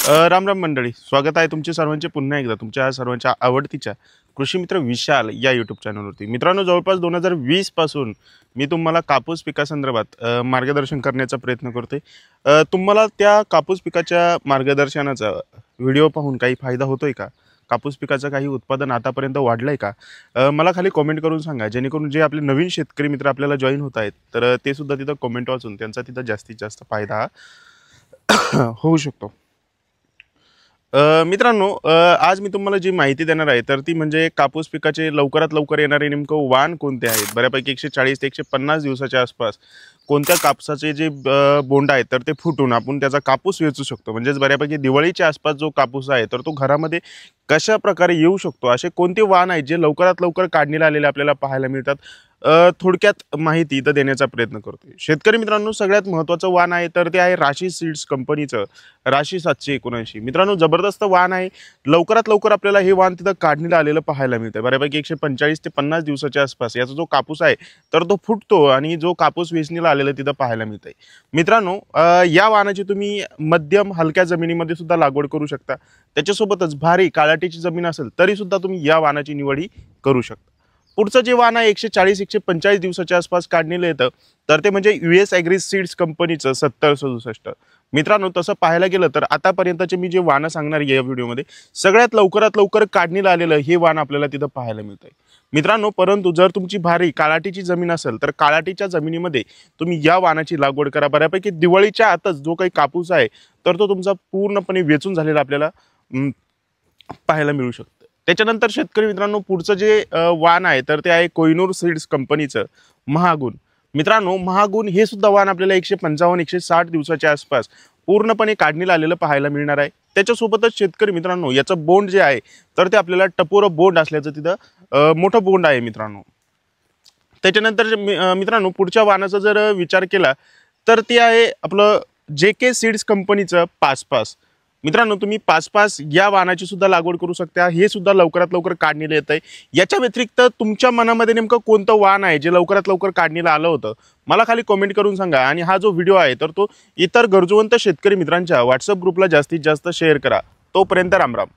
राम राम मंडळी, स्वागत आहे तुमचे सर्वांचे पुन्हा एकदा तुमच्या सर्वांच्या आवडतीच्या कृषी मित्र विशाल या यूट्यूब चॅनलवरती. मित्रांनो, जवळपास 2020 पासून मी तुम्हाला कापूस पिकासंदर्भात मार्गदर्शन करण्याचा प्रयत्न करतोय. तुम्हाला त्या कापूस पिकाच्या मार्गदर्शनाचा व्हिडिओ पाहून काही फायदा होतोय का? कापूस पिकाचं काही उत्पादन आतापर्यंत वाढलंय का? मला खाली कमेंट करून सांगा, जेणेकरून जे आपले नवीन शेतकरी मित्र आपल्याला जॉईन होत आहेत तर ते सुद्धा तिथं कमेंट वाचून त्यांचा तिथं जास्तीत जास्त फायदा होऊ शकतो. मित्रांनो, आज मी तुम्हाला जी माहिती देणार आहे तर ती म्हणजे कापूस पिकाचे लवकरात लवकर येणारे नेमकं वाण कोणते आहेत. बऱ्यापैकी 140 ते 150 दिवसाच्या आसपास कोणत्या कापसाचे जे बोंड आहेत तर ते फुटून आपण त्याचा कापूस वेचू शकतो. म्हणजेच बऱ्यापैकी दिवाळीच्या आसपास जो कापूस आहे तर तो घरामध्ये कशा प्रकारे येऊ शकतो, असे कोणते वाण आहेत जे लवकरात लवकर काढणीला आलेले आपल्याला पाहायला मिळतात. थोडक्यात माहिती इथं देण्याचा प्रयत्न करतोय. शेतकरी मित्रांनो, सगळ्यात महत्त्वाचं वाण आहे तर ते आहे राशी सीड्स कंपनीचं राशी 779. मित्रांनो, जबरदस्त वाण आहे. लवकरात लवकर आपल्याला हे वाण तिथं काढणीला आलेलं पाहायला मिळतं. बऱ्यापैकी 145 ते 50 दिवसाच्या आसपास याचा जो कापूस आहे तर तो फुटतो आणि जो कापूस वेचणीला आलेलं तिथं पाहायला मिळतंय. मित्रांनो, या वाणाची तुम्ही मध्यम हलक्या जमिनीमध्ये सुद्धा लागवड करू शकता. त्याच्यासोबतच भारी काळाटीची जमीन असेल तरी सुद्धा तुम्ही या वाणाची निवड ही करू शकता. पुढचं जे वाण आहे 140-145 दिवसाच्या आसपास काढणीला येतं तर ते म्हणजे US ॲग्री सीड्स कंपनीचं 7067. मित्रांनो, तसं पाहायला गेलं तर आतापर्यंतचे मी जे वाणं सांगणार आहे या व्हिडिओमध्ये सगळ्यात लवकरात लवकर काढणीला आलेलं हे वाण आपल्याला तिथं पाहायला मिळतंय. मित्रांनो, परंतु जर तुमची भारी काळाटीची जमीन असेल तर काळाटीच्या जमिनीमध्ये तुम्ही या वाणाची लागवड करा. बऱ्यापैकी दिवाळीच्या आतच जो काही कापूस आहे तर तो तुमचा पूर्णपणे वेचून झालेला आपल्याला पाहायला मिळू शकतो. त्याच्यानंतर शेतकरी मित्रांनो, पुढचं जे वाण आहे तर ते आहे कोहिनूर सीड्स कंपनीचं महागुण. मित्रांनो, महागुण हे सुद्धा वाण आपल्याला 155-160 दिवसाच्या आसपास पूर्णपणे काढणीला आलेलं पाहायला मिळणार आहे. त्याच्यासोबतच शेतकरी मित्रांनो, याचं बोंड जे आहे तर ते आपल्याला टपोरं बोंड असल्याचं तिथं मोठं बोंड आहे मित्रांनो. त्याच्यानंतर मित्रांनो, पुढच्या वाणाचा जर विचार केला तर ते आहे आपलं JK सीड्स कंपनीचं 5-5. मित्रांनो, तुम्ही 5-5 या वाणाची सुद्धा लागवड करू शकता. हे सुद्धा लवकरात लवकर काढणीला येत आहे. याच्या व्यतिरिक्त तुमच्या मनामध्ये नेमकं कोणतं वाण आहे जे लवकरात लवकर काढणीला आलं होतं मला खाली कमेंट करून सांगा. आणि हा जो व्हिडिओ आहे तर तो इतर गरजूवंत शेतकरी मित्रांच्या WhatsApp ग्रुपला जास्तीत जास्त शेअर करा. तोपर्यंत रामराम.